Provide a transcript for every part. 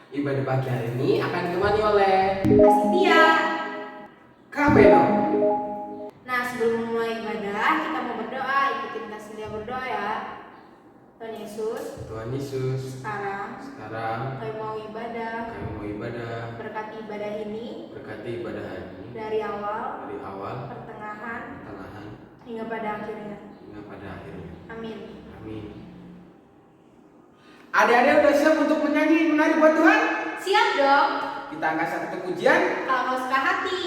Ibadah pagi hari ini akan ditemani oleh Prasetya. Kak Beno. Nah, sebelum memulai ibadah, kita mau berdoa. Ikutin Prasetya berdoa ya. Tuhan Yesus, Tuhan Yesus, sekarang kami mau ibadah. Berkati ibadah ini berkati ibadah hari ini dari awal, dari awal, pertengahan, pertengahan, hingga pada akhirnya. hingga pada akhirnya. Amin. Amin. Adik-adik udah siap untuk menari buat Tuhan? Siap dong. Kita angkat satu pujian. Kalau kau suka hati.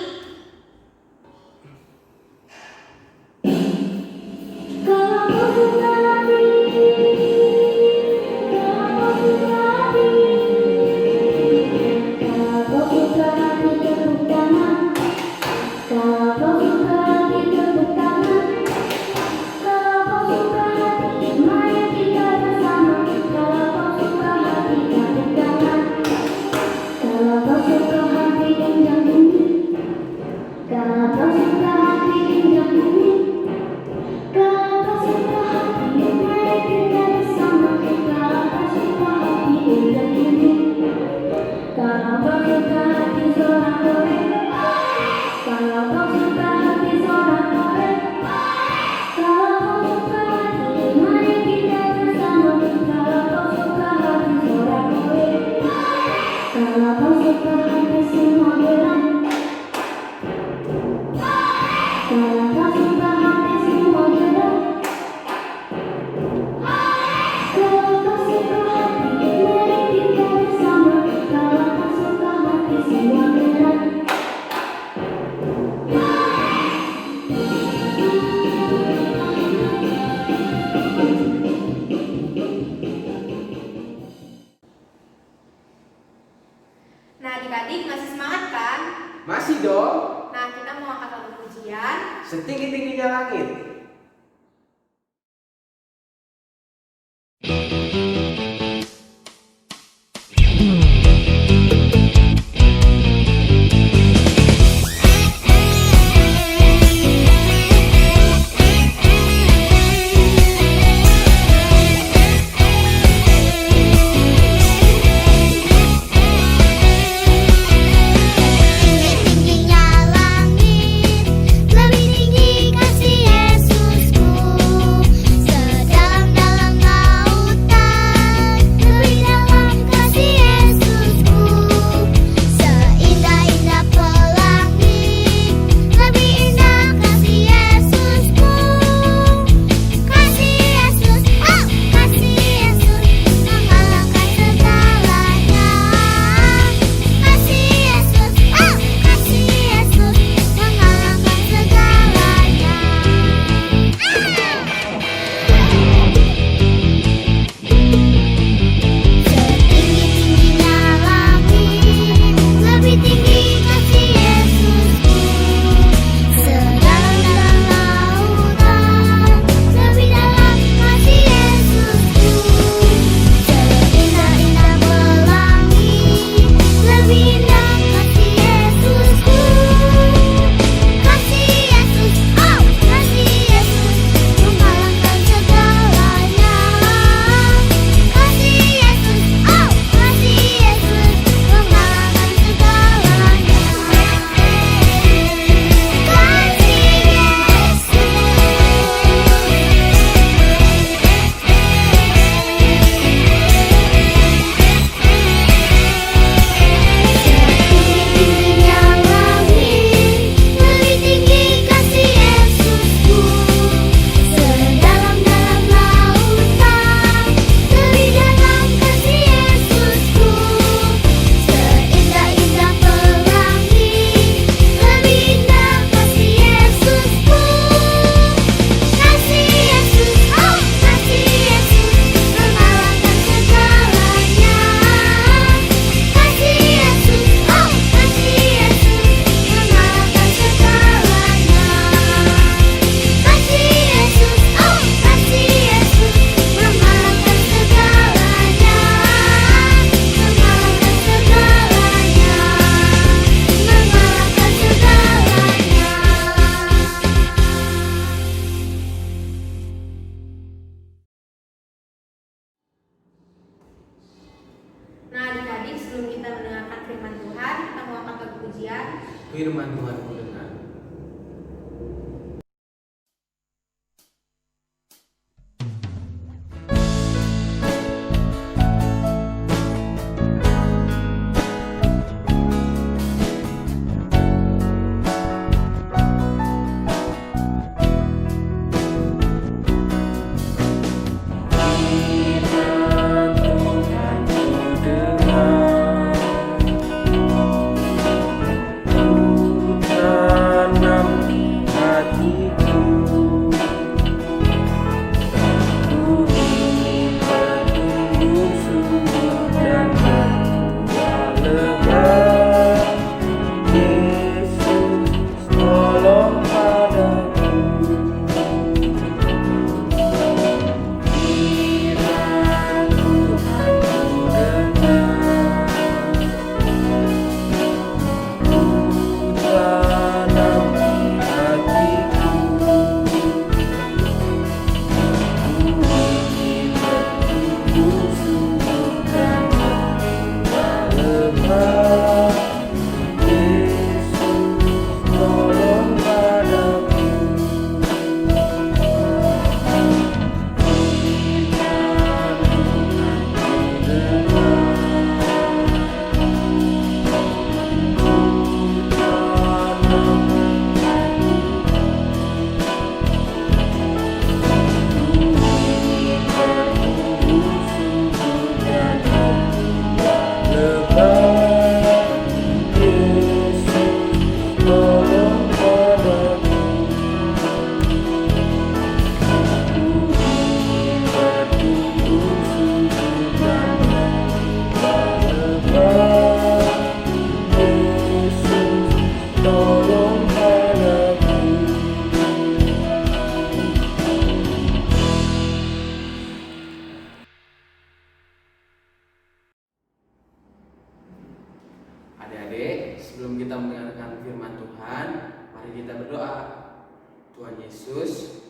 Nah, adik-adik masih semangat kan? Masih dong. Nah, kita mau angkat lagu pujian. Setinggi-tingginya langit. Tingginya langit, lebih tinggi kasih Yesusku. Sedalam-dalam lautan, lebih dalam kasih Yesusku. sebelum kita mendengarkan firman Tuhan, kita mau angkat lagu pujian. Firman Tuhan ku dengar. Adik-adik, sebelum kita mendengarkan firman Tuhan, mari kita berdoa. Tuhan Yesus,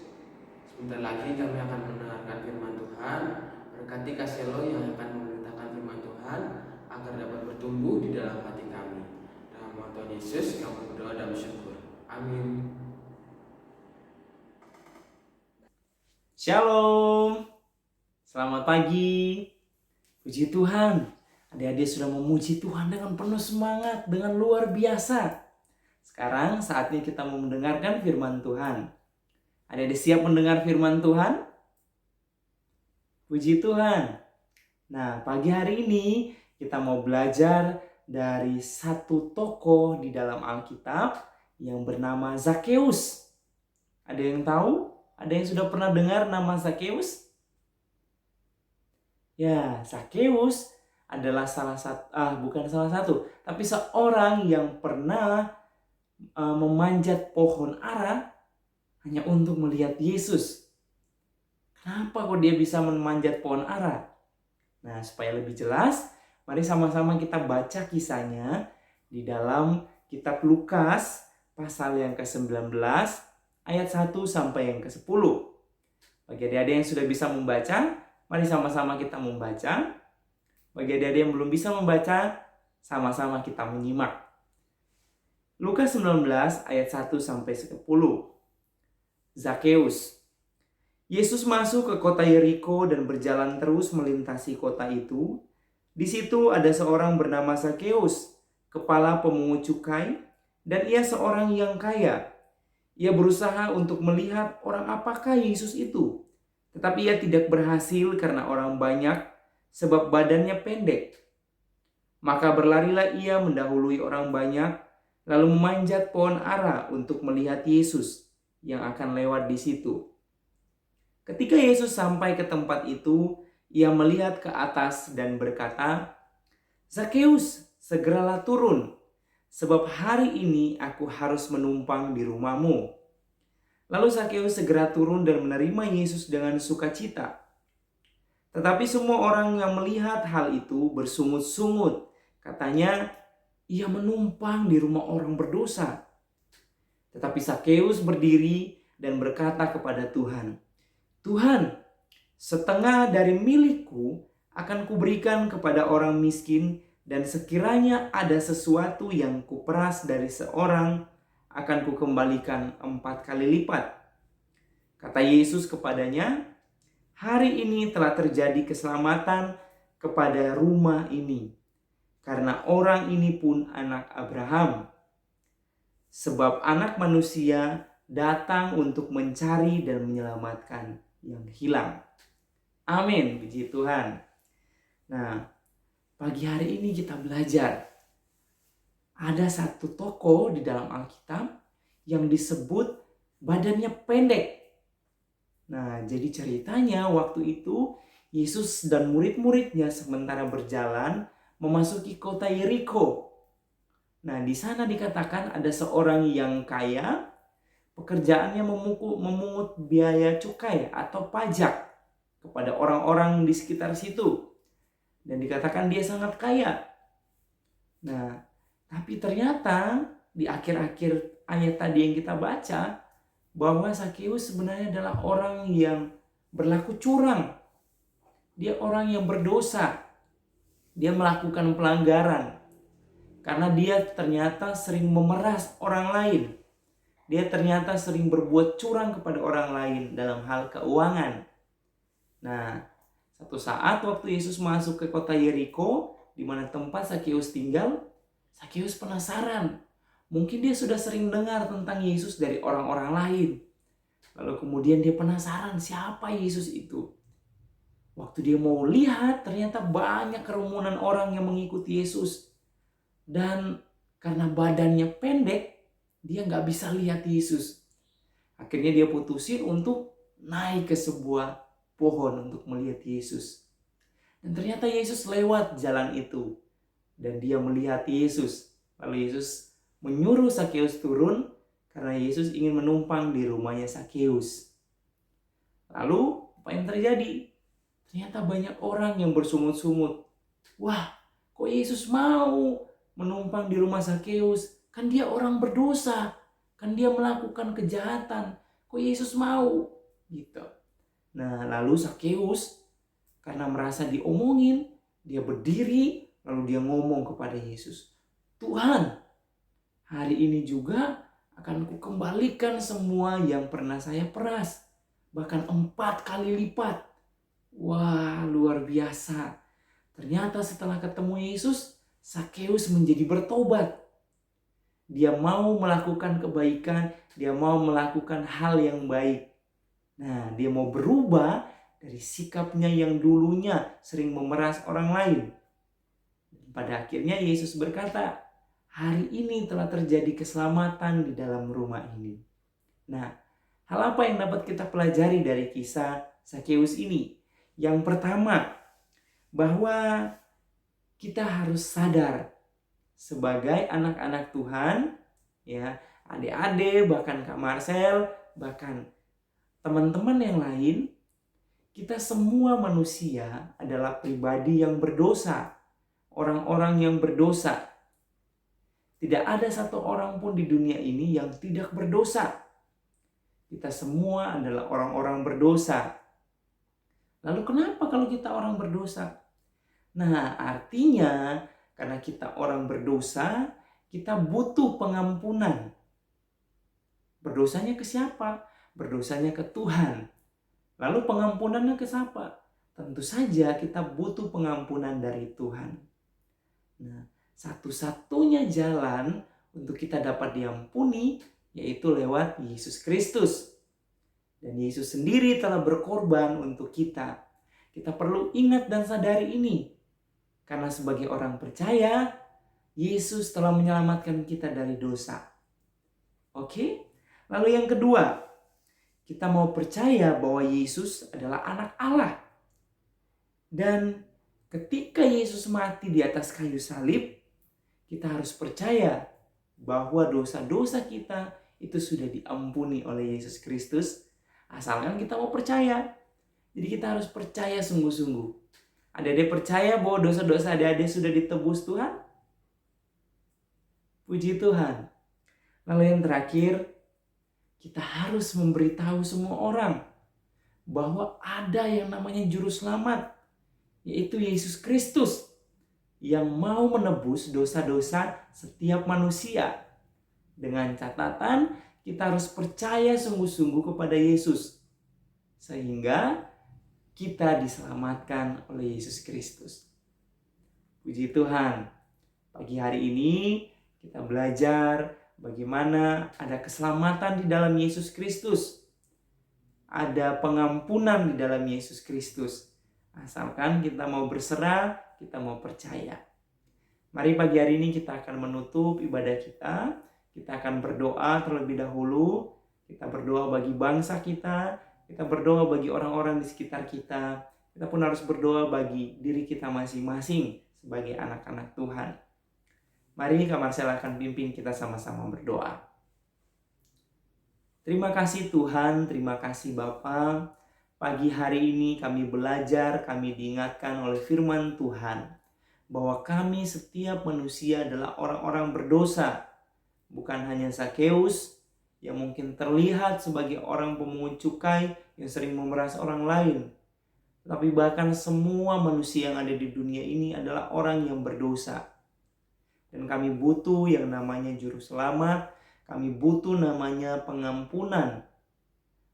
sebentar lagi kami akan mendengarkan firman Tuhan. Berkati kasih Lo yang akan memberitakan firman Tuhan agar dapat bertumbuh di dalam hati kami. Dalam nama Tuhan Yesus kami berdoa dan bersyukur. Amin. Shalom, selamat pagi. Puji Tuhan, adik-adik sudah memuji Tuhan dengan penuh semangat, dengan luar biasa. Sekarang saatnya kita mau mendengarkan firman Tuhan. Adik-adik siap mendengar firman Tuhan? Puji Tuhan. Nah, pagi hari ini kita mau belajar dari satu tokoh di dalam Alkitab yang bernama Zakeus. Ada yang tahu? Ada yang sudah pernah dengar nama Zakeus? Ya, Zakeus adalah bukan salah satu, tapi seorang yang pernah memanjat pohon ara hanya untuk melihat Yesus. Kenapa kok dia bisa memanjat pohon ara? Nah, supaya lebih jelas, mari sama-sama kita baca kisahnya di dalam kitab Lukas pasal yang ke-19 ayat 1 sampai yang ke-10. Bagi adik-adik yang sudah bisa membaca, mari sama-sama kita membaca. Bagi adik-adik yang belum bisa membaca, sama-sama kita menyimak. Lukas 19 ayat 1 sampai 10. Zakeus. Yesus masuk ke kota Yeriko dan berjalan terus melintasi kota itu. Di situ ada seorang bernama Zakeus, kepala pemungut cukai, dan ia seorang yang kaya. Ia berusaha untuk melihat orang apakah Yesus itu, tetapi ia tidak berhasil karena orang banyak, sebab badannya pendek. Maka berlarilah ia mendahului orang banyak, lalu memanjat pohon ara untuk melihat Yesus yang akan lewat di situ. Ketika Yesus sampai ke tempat itu, ia melihat ke atas dan berkata, "Zakeus, segeralah turun, sebab hari ini aku harus menumpang di rumahmu." Lalu Zakeus segera turun dan menerima Yesus dengan sukacita. Tetapi semua orang yang melihat hal itu bersungut-sungut. Katanya, ia menumpang di rumah orang berdosa. Tetapi Zakeus berdiri dan berkata kepada Tuhan, "Tuhan, setengah dari milikku akan kuberikan kepada orang miskin, dan sekiranya ada sesuatu yang kuperas dari seorang, akan kukembalikan 4 kali lipat. Kata Yesus kepadanya, hari ini telah terjadi keselamatan kepada rumah ini, karena orang ini pun anak Abraham. Sebab anak manusia datang untuk mencari dan menyelamatkan yang hilang. Amin, puji Tuhan. Nah, pagi hari ini kita belajar. Ada satu tokoh di dalam Alkitab yang disebut badannya pendek. Nah, jadi ceritanya waktu itu Yesus dan murid-muridnya sementara berjalan memasuki kota Yeriko. Nah, di sana dikatakan ada seorang yang kaya, pekerjaannya memungut biaya cukai atau pajak kepada orang-orang di sekitar situ. Dan dikatakan dia sangat kaya. Nah, tapi ternyata di akhir-akhir ayat tadi yang kita baca, bahwa Sakeus sebenarnya adalah orang yang berlaku curang. Dia orang yang berdosa. Dia melakukan pelanggaran. Karena dia ternyata sering memeras orang lain. Dia ternyata sering berbuat curang kepada orang lain dalam hal keuangan. Nah, satu saat waktu Yesus masuk ke kota Yeriko, di mana tempat Sakeus tinggal, Sakeus penasaran. Mungkin dia sudah sering dengar tentang Yesus dari orang-orang lain. Lalu kemudian dia penasaran siapa Yesus itu. Waktu dia mau lihat, ternyata banyak kerumunan orang yang mengikuti Yesus. Dan karena badannya pendek, dia gak bisa lihat Yesus. Akhirnya dia putusin untuk naik ke sebuah pohon untuk melihat Yesus. Dan ternyata Yesus lewat jalan itu. Dan dia melihat Yesus. Lalu Yesus menyuruh Sakeus turun karena Yesus ingin menumpang di rumahnya Sakeus. Lalu apa yang terjadi? Ternyata banyak orang yang bersungut-sungut. Wah, kok Yesus mau menumpang di rumah Sakeus? Kan dia orang berdosa. Kan dia melakukan kejahatan. Kok Yesus mau? Gitu. Nah, lalu Sakeus karena merasa diomongin, dia berdiri lalu dia ngomong kepada Yesus, Tuhan, hari ini juga akan kukembalikan semua yang pernah saya peras, bahkan 4 kali lipat. Wah, luar biasa. Ternyata setelah ketemu Yesus, Sakeus menjadi bertobat. Dia mau melakukan kebaikan, dia mau melakukan hal yang baik. Nah, dia mau berubah dari sikapnya yang dulunya sering memeras orang lain. Pada akhirnya Yesus berkata, hari ini telah terjadi keselamatan di dalam rumah ini. Nah, hal apa yang dapat kita pelajari dari kisah Sakeus ini? Yang pertama, bahwa kita harus sadar sebagai anak-anak Tuhan, ya, adik-adik, bahkan Kak Marcel, bahkan teman-teman yang lain, kita semua manusia adalah pribadi yang berdosa, orang-orang yang berdosa. Tidak ada satu orang pun di dunia ini yang tidak berdosa. Kita semua adalah orang-orang berdosa. Lalu kenapa kalau kita orang berdosa? Nah, artinya karena kita orang berdosa, kita butuh pengampunan. Berdosanya ke siapa? Berdosanya ke Tuhan. Lalu pengampunannya ke siapa? Tentu saja kita butuh pengampunan dari Tuhan. Nah, satu-satunya jalan untuk kita dapat diampuni yaitu lewat Yesus Kristus. Dan Yesus sendiri telah berkorban untuk kita. Kita perlu ingat dan sadari ini. Karena sebagai orang percaya, Yesus telah menyelamatkan kita dari dosa. Oke? Lalu yang kedua, kita mau percaya bahwa Yesus adalah anak Allah. Dan ketika Yesus mati di atas kayu salib, kita harus percaya bahwa dosa-dosa kita itu sudah diampuni oleh Yesus Kristus. Asalkan kita mau percaya. Jadi kita harus percaya sungguh-sungguh. Adik-adik percaya bahwa dosa-dosa adik-adik sudah ditebus Tuhan? Puji Tuhan. Lalu yang terakhir, kita harus memberitahu semua orang bahwa ada yang namanya juru selamat, yaitu Yesus Kristus. yang mau menebus dosa-dosa setiap manusia. Dengan catatan kita harus percaya sungguh-sungguh kepada Yesus, sehingga kita diselamatkan oleh Yesus Kristus. Puji Tuhan, pagi hari ini kita belajar bagaimana ada keselamatan di dalam Yesus Kristus. Ada pengampunan di dalam Yesus Kristus. Asalkan kita mau berserah, kita mau percaya. Mari pagi hari ini kita akan menutup ibadah kita. Kita akan berdoa terlebih dahulu. Kita berdoa bagi bangsa kita. Kita berdoa bagi orang-orang di sekitar kita. Kita pun harus berdoa bagi diri kita masing-masing sebagai anak-anak Tuhan. Mari Kak Marcel akan pimpin kita sama-sama berdoa. Terima kasih Tuhan, terima kasih Bapa. Pagi hari ini kami belajar, kami diingatkan oleh firman Tuhan bahwa kami setiap manusia adalah orang-orang berdosa. Bukan hanya Zakeus yang mungkin terlihat sebagai orang pemungut cukai yang sering memeras orang lain. Tapi bahkan semua manusia yang ada di dunia ini adalah orang yang berdosa. Dan kami butuh yang namanya juru selamat, kami butuh namanya pengampunan.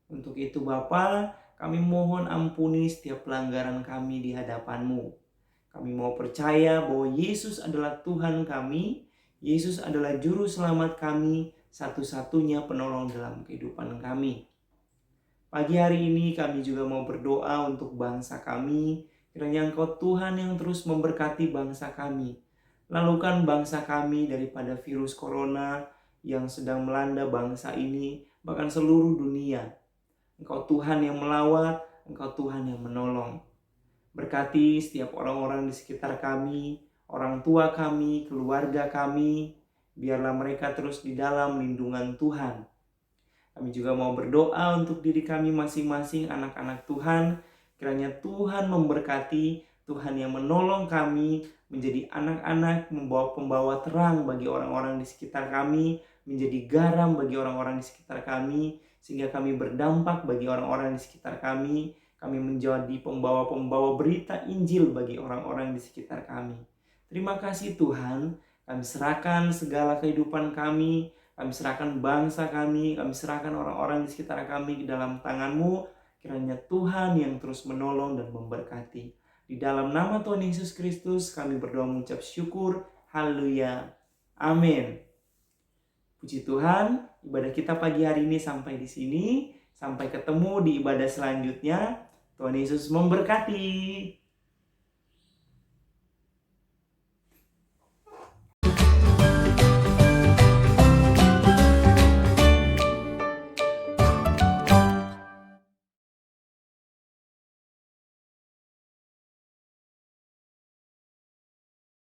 Untuk itu Bapa, kami mohon ampuni setiap pelanggaran kami di hadapan-Mu. Kami mau percaya bahwa Yesus adalah Tuhan kami, Yesus adalah juru selamat kami, satu-satunya penolong dalam kehidupan kami. Pagi hari ini kami juga mau berdoa untuk bangsa kami. Kiranya Engkau Tuhan yang terus memberkati bangsa kami. Lalukan bangsa kami daripada virus corona yang sedang melanda bangsa ini, bahkan seluruh dunia. Engkau Tuhan yang melawat, Engkau Tuhan yang menolong. Berkati setiap orang-orang di sekitar kami, orang tua kami, keluarga kami. Biarlah mereka terus di dalam lindungan Tuhan. Kami juga mau berdoa untuk diri kami masing-masing anak-anak Tuhan. Kiranya Tuhan memberkati, Tuhan yang menolong kami menjadi anak-anak membawa pembawa terang bagi orang-orang di sekitar kami, menjadi garam bagi orang-orang di sekitar kami, sehingga kami berdampak bagi orang-orang di sekitar kami. Kami menjadi pembawa-pembawa berita Injil bagi orang-orang di sekitar kami. Terima kasih Tuhan, kami serahkan segala kehidupan kami, kami serahkan bangsa kami serahkan orang-orang di sekitar kami ke dalam tangan-Mu. Kiranya Tuhan yang terus menolong dan memberkati. Di dalam nama Tuhan Yesus Kristus kami berdoa mengucap syukur. Haleluya. Amin. Puji Tuhan, ibadah kita pagi hari ini sampai di sini. Sampai ketemu di ibadah selanjutnya. Tuhan Yesus memberkati.